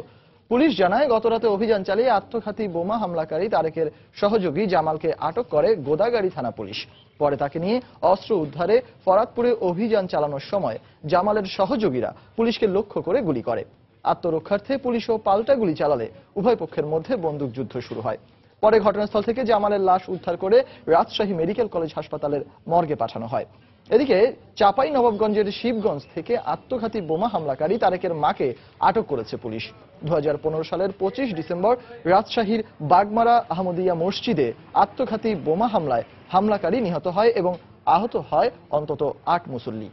পুলিশ জানায় গতরাতে অভিযান চালিয়ে আত্মঘাতী বোমা হামলাকারী তারেকের সহযোগী জামালকে আটক করে গোদাগাড়ী থানা পুলিশ। পরে তাকে নিয়ে অস্ত্র উদ্ধারে ফরাদপুরে অভিযান চালানোর সময় জামালের সহযোগীরা পুলিশকে লক্ষ্য করে গুলি করে। আত্মরক্ষার্থে পুলিশও পাল্টা গুলি চালালে উভয় পক্ষের মধ্যে বন্দুকযুদ্ধ শুরু হয়। পরে ঘটনাস্থল থেকে জামালের লাশ উদ্ধার করে রাজশাহী মেডিকেল কলেজ হাসপাতালের মর্গে পাঠানো হয়। এদিকে চাঁপাই নবাবগঞ্জের শিবগঞ্জ থেকে আত্মঘাতী বোমা হামলাকারী তারেকের মাকে আটক করেছে পুলিশ। 2015 সালের 25 ডিসেম্বর রাজশাহীর বাগমারা আহমদিয়া মসজিদে আত্মঘাতী বোমা হামলায় হামলাকারী নিহত হয় এবং আহত হয় অন্তত 8 মুসল্লি।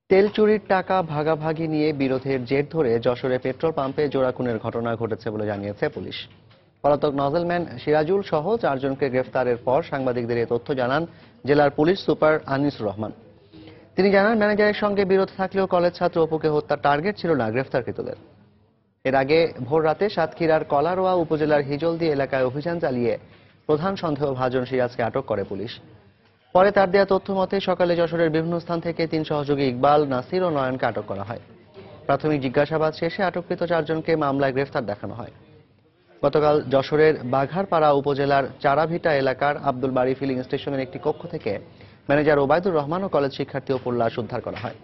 তেল চুরির টাকা ভাগাভাগি নিয়ে বিরোধের জের ধরে যশোরে পেট্রোল পাম্পে জোড়া খুনের ঘটনা ঘটেছে বলে জানিয়েছে পুলিশ। পলাতক নজলম্যান সিরাজুল সহ 4 জনকে গ্রেফতারের পর সাংবাদিকদের এই তথ্য জানান জেলার পুলিশ সুপার আনিসুর রহমান। তিনি জানান, ম্যানেজারের সঙ্গে বিরোধ থাকলেও কলেজ ছাত্র অপুকে হত্যার টার্গেট ছিল না গ্রেফতারকৃতদের। এর আগে ভোর রাতে সাতক্ষীরার কলারোয়া উপজেলার হিজলদি এলাকায় অভিযান চালিয়ে প্রধান সন্দেহভাজন সিরাজকে আটক করে পুলিশ। পরে তার দেয়া তথ্য মতে সকালে যশোরের বিভিন্ন স্থান থেকে 3 সহযোগী ইকবাল, নাসির ও নয়নকে আটক করা হয়। প্রাথমিক জিজ্ঞাসাবাদ শেষে আটককৃত 4 জনকে মামলায় গ্রেফতার দেখানো হয়। গতকাল যশোরের বাঘারপাড়া উপজেলার চারাভিটা এলাকার আব্দুল বাড়ি ফিলিং স্টেশনের একটি কক্ষ থেকে ম্যানেজার ওবায়দুর রহমান ও কলেজ শিক্ষার্থী অপুর লাশ উদ্ধার করা হয়।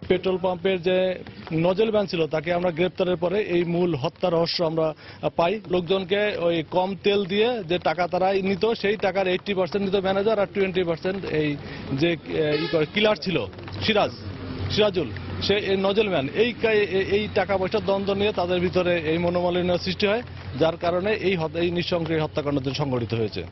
পেট্রোল পাম্পের যে নজল ম্যান ছিল তাকে আমরা গ্রেপ্তারের পরে এই মূল হত্যা রহস্য আমরা পাই। লোকজনকে ওই কম তেল দিয়ে যে টাকা তারা নিত সেই টাকার 80% নিত ম্যানেজার আর 20% এই যে কিলার ছিল সিরাজুল সে নজল ম্যান এই টাকা পয়সার দ্বন্দ্ব নিয়ে তাদের ভিতরে এই মনোমালিন্য সৃষ্টি হয়, যার কারণে এই নৃশংস হত্যাকাণ্ড সংঘটিত হয়েছে।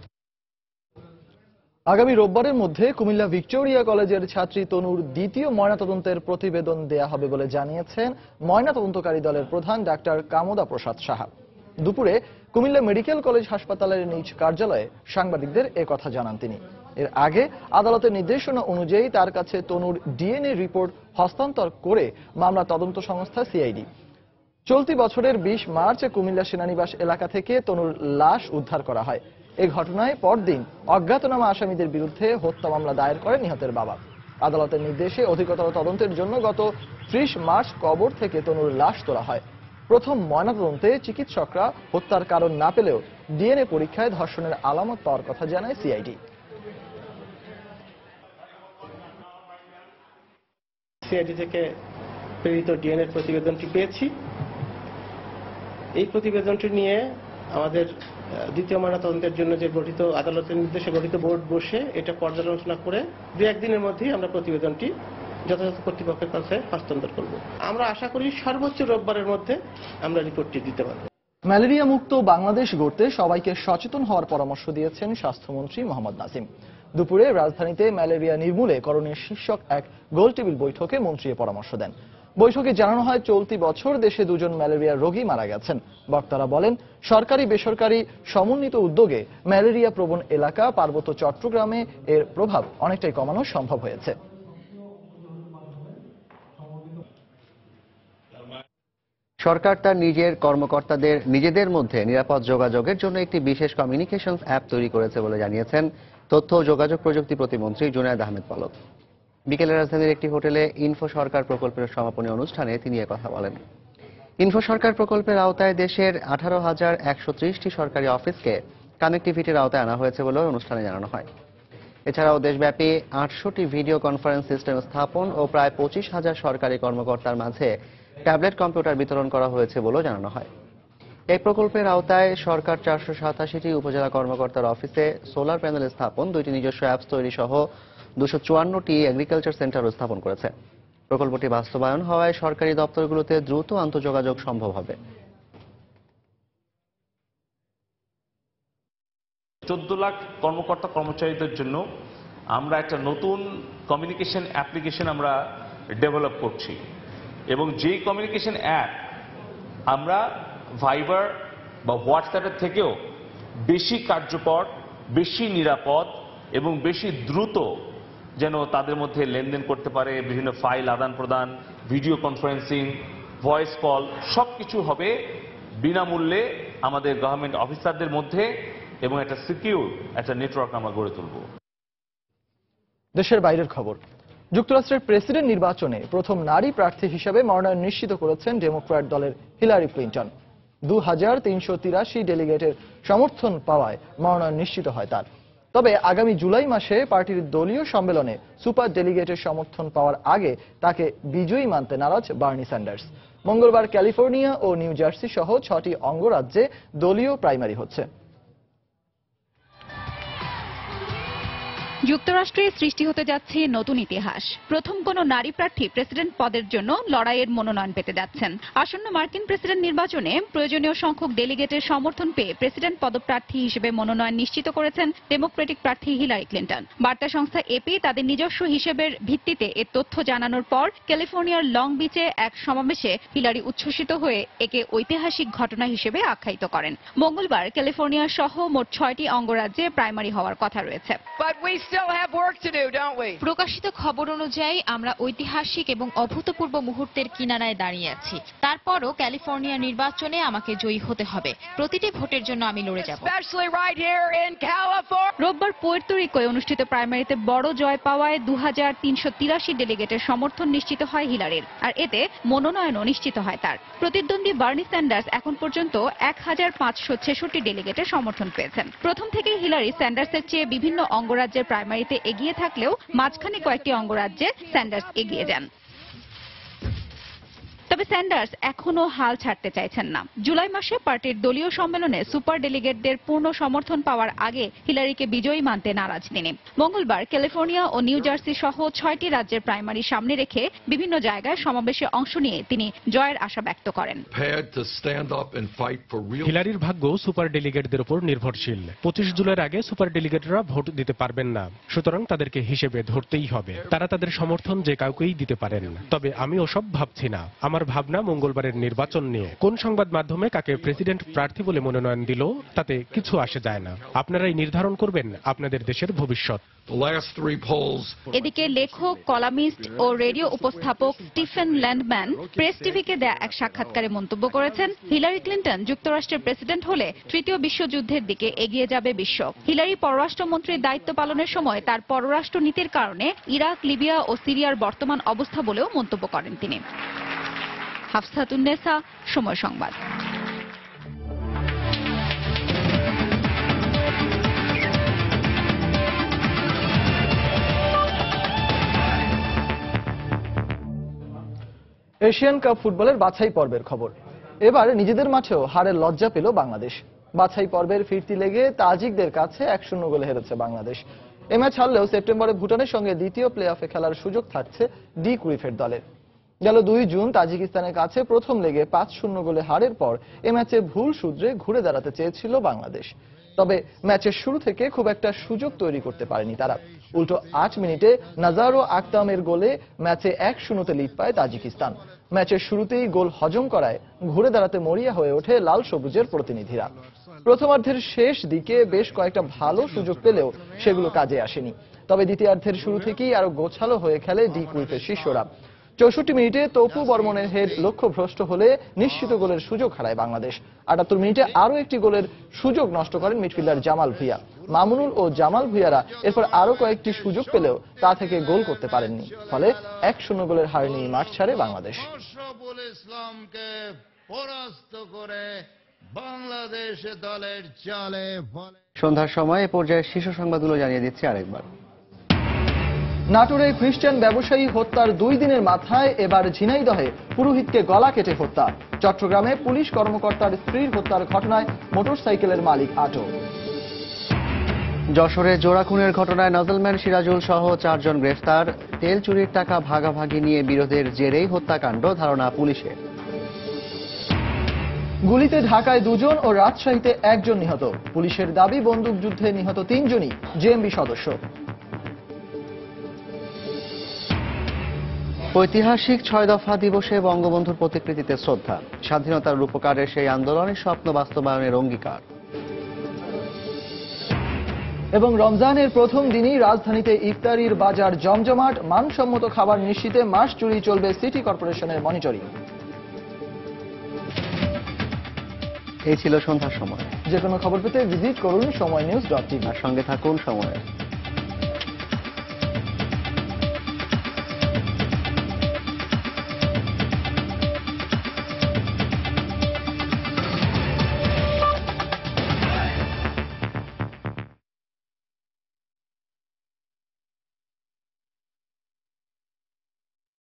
আগামী রোববারের মধ্যে কুমিল্লা ভিক্টোরিয়া কলেজের ছাত্রী তনুর দ্বিতীয় ময়নাতদন্তের প্রতিবেদন দেয়া হবে বলে জানিয়েছেন ময়নাতদন্তকারী দলের প্রধান ডাক্তার কামদা প্রসাদ সাহা। দুপুরে কুমিল্লা মেডিকেল কলেজ হাসপাতালের নিজ কার্যালয়ে সাংবাদিকদের কথা জানান তিনি। এর আগে আদালতের নির্দেশনা অনুযায়ী তার কাছে তনুর ডিএনএ রিপোর্ট হস্তান্তর করে মামলা তদন্ত সংস্থা সিআইডি। চলতি বছরের 20 মার্চ কুমিল্লা সেনানিবাস এলাকা থেকে তনুর লাশ উদ্ধার করা হয়। এই ঘটনায় পরদিন অজ্ঞাতনামা আসামিদের বিরুদ্ধে হত্যা মামলা দায়ের করেন নিহতের বাবা। আদালতের নির্দেশে অধিকতর তদন্তের জন্য গত 30 মার্চ কবর থেকে তনুর লাশ তোলা হয়। প্রথম ময়নাতদন্তে চিকিৎসকরা হত্যার কারণ না পেলেও ডিএনএ পরীক্ষায় ধর্ষণের আলামত পাওয়ার কথা জানায় সিআইডি। সিআইডি থেকে প্রেরিত ডিএনএ প্রতিবেদনটি পেয়েছি। এই প্রতিবেদনটি নিয়ে আমাদের দ্বিতীয় ময়নাতদন্তের জন্য যে গঠিত আদালতের নির্দেশে গঠিত বোর্ড বসে এটা পর্যালোচনা করে 2-1 দিনের মধ্যেই আমরা প্রতিবেদনটি যথাযথ কর্তৃপক্ষের কাছে হস্তান্তর করব। আমরা আশা করি সর্বোচ্চ রোববারের মধ্যে আমরা রিপোর্টটি দিতে পারব। ম্যালেরিয়া মুক্ত বাংলাদেশ গড়তে সবাইকে সচেতন হওয়ার পরামর্শ দিয়েছেন স্বাস্থ্যমন্ত্রী মোহাম্মদ নাসিম। দুপুরে রাজধানীতে ম্যালেরিয়া নির্মূলে করণীয় শীর্ষক এক গোলটেবিল বৈঠকে মন্ত্রী পরামর্শ দেন। বৈঠকে জানানো হয় চলতি বছর দেশে 2 জন ম্যালেরিয়া রোগী মারা গেছেন। বক্তারা বলেন, সরকারি বেসরকারি সমন্বিত উদ্যোগে ম্যালেরিয়া প্রবণ এলাকা পার্বত্য চট্টগ্রামে এর প্রভাব অনেকটাই কমানো সম্ভব হয়েছে। সরকার তার নিজের কর্মকর্তাদের নিজেদের মধ্যে নিরাপদ যোগাযোগের জন্য একটি বিশেষ কমিউনিকেশনস অ্যাপ তৈরি করেছে বলে জানিয়েছেন তথ্য ও যোগাযোগ প্রযুক্তি প্রতিমন্ত্রী জুনায়েদ আহমেদ পলক। বিকেলে রাজধানীর একটি হোটেলে ইনফো সরকার প্রকল্পের সমাপনী অনুষ্ঠানে তিনি কথা বলেন। ইনফো সরকার প্রকল্পের আওতায় দেশের 18,130টি সরকারি অফিসকে কানেক্টিভিটির আওতায় আনা হয়েছে বলে অনুষ্ঠানে জানানো হয়। এছাড়াও দেশব্যাপী 800টি ভিডিও কনফারেন্স সিস্টেম স্থাপন ও প্রায় 25,000 সরকারি কর্মকর্তার মাঝে ট্যাবলেট কম্পিউটার বিতরণ করা হয়েছে বলেও জানানো হয়। এই প্রকল্পের আওতায় সরকার 487টি উপজেলা কর্মকর্তার অফিসে সোলার প্যানেল স্থাপন, 2টি নিজস্ব অ্যাপস তৈরি সহ 254টি এগ্রিকালচার সেন্টারও স্থাপন করেছে। প্রকল্পটি বাস্তবায়ন হওয়ায় সরকারি দপ্তরগুলোতে দ্রুত আন্তঃযোগাযোগ সম্ভব হবে। 14 লাখ কর্মকর্তা কর্মচারীদের জন্য আমরা একটা নতুন কমিউনিকেশন অ্যাপ্লিকেশন আমরা ডেভেলপ করছি, এবং যেই কমিউনিকেশন অ্যাপ আমরা ভাইবার বা হোয়াটসঅ্যাপের থেকেও বেশি কার্যকর, বেশি নিরাপদ এবং বেশি দ্রুত যেন তাদের মধ্যে লেনদেন করতে পারে, বিভিন্ন ফাইল আদান প্রদান, ভিডিও কনফারেন্সিং, ভয়েস কল সবকিছু হবে বিনামূল্যে আমাদের গভর্নমেন্ট অফিসারদের মধ্যে, এবং একটা সিকিউর একটা নেটওয়ার্ক আমরা গড়ে তুলব। দেশের বাইরের খবর। যুক্তরাষ্ট্রের প্রেসিডেন্ট নির্বাচনে প্রথম নারী প্রার্থী হিসেবে মনোনয়ন নিশ্চিত করেছেন ডেমোক্র্যাট দলের হিলারি ক্লিন্টন। 2383 ডেলিগেটের সমর্থন পাওয়ায় মনোনয়ন নিশ্চিত হয় তার। তবে আগামী জুলাই মাসে পার্টির দলীয় সম্মেলনে সুপার ডেলিগেটের সমর্থন পাওয়ার আগে তাকে বিজয়ী মানতে নারাজ বার্নি স্যান্ডার্স। মঙ্গলবার ক্যালিফোর্নিয়া ও নিউ জার্সি সহ 6টি অঙ্গরাজ্যে দলীয় প্রাইমারি হচ্ছে। যুক্তরাষ্ট্রে সৃষ্টি হতে যাচ্ছে নতুন ইতিহাস। প্রথম কোন নারী প্রার্থী প্রেসিডেন্ট পদের জন্য লড়াইয়ের মনোনয়ন পেতে যাচ্ছেন। আসন্ন মার্কিন প্রেসিডেন্ট নির্বাচনে প্রয়োজনীয় সংখ্যক ডেলিগেটের সমর্থন পেয়ে প্রেসিডেন্ট পদপ্রার্থী হিসেবে মনোনয়ন নিশ্চিত করেছেন ডেমোক্রেটিক প্রার্থী হিলারি ক্লিন্টন। বার্তা সংস্থা এপি তাদের নিজস্ব হিসেবের ভিত্তিতে এ তথ্য জানানোর পর ক্যালিফোর্নিয়ার লং বিচে এক সমাবেশে হিলারি উচ্ছ্বসিত হয়ে একে ঐতিহাসিক ঘটনা হিসেবে আখ্যায়িত করেন। মঙ্গলবার ক্যালিফোর্নিয়া সহ মোট 6টি অঙ্গরাজ্যে প্রাইমারি হওয়ার কথা রয়েছে। প্রকাশিত খবর অনুযায়ী আমরা ঐতিহাসিক এবং অভূতপূর্ব মুহূর্তের কিনারায় দাঁড়িয়ে আছি। তারপরও ক্যালিফোর্নিয়া নির্বাচনে আমাকে জয়ী হতে হবে। প্রতিটি ভোটের জন্য আমি লড়ে যাব। রোববার পুয়ের্তো রিকোয় অনুষ্ঠিত প্রাইমারিতে বড় জয় পাওয়ায় 2383 ডেলিগেটের সমর্থন নিশ্চিত হয় হিলারির, আর এতে মনোনয়নও নিশ্চিত হয় তার। প্রতিদ্বন্দ্বী বার্নি স্যান্ডার্স এখন পর্যন্ত 1566 ডেলিগেটের সমর্থন পেয়েছেন। প্রথম থেকেই হিলারি স্যান্ডার্সের চেয়ে বিভিন্ন অঙ্গরাজ্যের প্রাইমারিতে এগিয়ে থাকলেও মাঝখানে কয়েকটি অঙ্গরাজ্যে স্যান্ডার্স এগিয়ে যান। তবে স্যান্ডার্স এখনো হাল ছাড়তে চাইছেন না। জুলাই মাসে পার্টির দলীয় সম্মেলনে সুপার ডেলিগেটদের পূর্ণ সমর্থন পাওয়ার আগে হিলারিকে বিজয়ী মানতে নারাজ তিনি। মঙ্গলবার ক্যালিফোর্নিয়া ও নিউ জার্সি সহ 6টি রাজ্যের প্রাইমারি সামনে রেখে বিভিন্ন জায়গায় সমাবেশে অংশ নিয়ে তিনি জয়ের আশা ব্যক্ত করেন। হিলারির ভাগ্য সুপার ডেলিগেটদের উপর নির্ভরশীল। 25 জুলাইয়ের আগে সুপার ডেলিগেটরা ভোট দিতে পারবেন না, সুতরাং তাদেরকে হিসেবে ধরতেই হবে। তারা তাদের সমর্থন যে কাউকেই দিতে পারেন। তবে আমি ওসব ভাবছি না। আমার ভাবনা মঙ্গলবারের নির্বাচন নিয়ে। কোন সংবাদ মাধ্যমে কাকে প্রেসিডেন্ট প্রার্থী বলে মনোনয়ন দিল তাতে কিছু আসে যায় না। আপনারাই নির্ধারণ করবেন আপনাদের দেশের ভবিষ্যৎ। এদিকে লেখক, কলামিস্ট ও রেডিও উপস্থাপক স্টিফেন ল্যান্ডম্যান প্রেস টিভিকে দেয়া এক সাক্ষাৎকারে মন্তব্য করেছেন, হিলারি ক্লিন্টন যুক্তরাষ্ট্রের প্রেসিডেন্ট হলে তৃতীয় বিশ্বযুদ্ধের দিকে এগিয়ে যাবে বিশ্ব। হিলারি পররাষ্ট্রমন্ত্রীর দায়িত্ব পালনের সময় তার পররাষ্ট্র নীতির কারণে ইরাক, লিবিয়া ও সিরিয়ার বর্তমান অবস্থা বলেও মন্তব্য করেন তিনি। হাফসাতুন্নেসা, সময় সংবাদ। এশিয়ান কাপ ফুটবলের বাছাই পর্বের খবর। এবার নিজেদের মাঠেও হারের লজ্জা পেল বাংলাদেশ। বাছাই পর্বের ফিরতি লেগে তাজিকদের কাছে 1-0 গোলে হেরেছে বাংলাদেশ। এ ম্যাচ হারলেও সেপ্টেম্বরে ভুটানের সঙ্গে দ্বিতীয় প্লে অফে খেলার সুযোগ থাকছে ডি ক্রুইফের দলের। গেল 2 জুন তাজিকিস্তানের কাছে প্রথম লেগে 5-0 গোলে হারের পর এ ম্যাচে ভুল সূত্রে ঘুরে দাঁড়াতে চেয়েছিল বাংলাদেশ। তবে ম্যাচের শুরু থেকে খুব একটা সুযোগ তৈরি করতে পারেনি তারা। উল্টো 8 মিনিটে নাজারো আক্তামের গোলে ম্যাচে 1-0 লিড পায় তাজিকিস্তান। ম্যাচের শুরুতেই গোল হজম করায় ঘুরে দাঁড়াতে মরিয়া হয়ে ওঠে লাল সবুজের প্রতিনিধিরা। প্রথমার্ধের শেষ দিকে বেশ কয়েকটা ভালো সুযোগ পেলেও সেগুলো কাজে আসেনি। তবে দ্বিতীয়ার্ধের শুরু থেকেই আরো গোছালো হয়ে খেলে ডি ক্রুইফের শিষ্যরা। 64 মিনিটে তপু বর্মনের হেড লক্ষ্যভ্রষ্ট হলে নিশ্চিত গোলের সুযোগ হারায় বাংলাদেশ। 78 মিনিটে আরো একটি গোলের সুযোগ নষ্ট করেন মিডফিল্ডার জামাল ভুঁইয়া। মামুনুল ও জামাল ভুঁইয়ারা এরপর আরো কয়েকটি সুযোগ পেলেও তা থেকে গোল করতে পারেননি। ফলে 1-0 গোলের হার নিয়ে মাঠ ছাড়ে বাংলাদেশ। সন্ধ্যার সময় এ পর্যায়ে শীর্ষ সংবাদগুলো জানিয়ে দিচ্ছি আরেকবার। নাটোরে খ্রিস্টান ব্যবসায়ী হত্যার 2 দিনের মাথায় এবার ঝিনাইদহে পুরোহিতকে গলা কেটে হত্যা। চট্টগ্রামে পুলিশ কর্মকর্তার স্ত্রীর হত্যার ঘটনায় মোটরসাইকেলের মালিক আটক। যশোরে জোড়া খুনের ঘটনায় নজলম্যান সিরাজুল সহ 4 জন গ্রেফতার। তেল চুরির টাকা ভাগাভাগি নিয়ে বিরোধের জেরেই হত্যাকাণ্ড, ধারণা পুলিশের। গুলিতে ঢাকায় 2 জন ও রাজশাহীতে 1 জন নিহত। পুলিশের দাবি বন্দুকযুদ্ধে নিহত 3 জনই জেএমবি সদস্য। ঐতিহাসিক 6 দফা দিবসে বঙ্গবন্ধুর প্রতিকৃতিতে শ্রদ্ধা। স্বাধীনতার রূপকারের সেই আন্দোলনের স্বপ্ন বাস্তবায়নের অঙ্গীকার। এবং রমজানের প্রথম দিনই রাজধানীতে ইফতারির বাজার জমজমাট। মানসম্মত খাবার নিশ্চিতে মাস জুড়েই চলবে সিটি কর্পোরেশনের মনিটরিং। এই ছিল সন্ধ্যার সময়। যে কোনো খবর পেতে ভিজিট করুন সময়নিউজ.টিভি। আর সঙ্গে থাকুন সময়ের।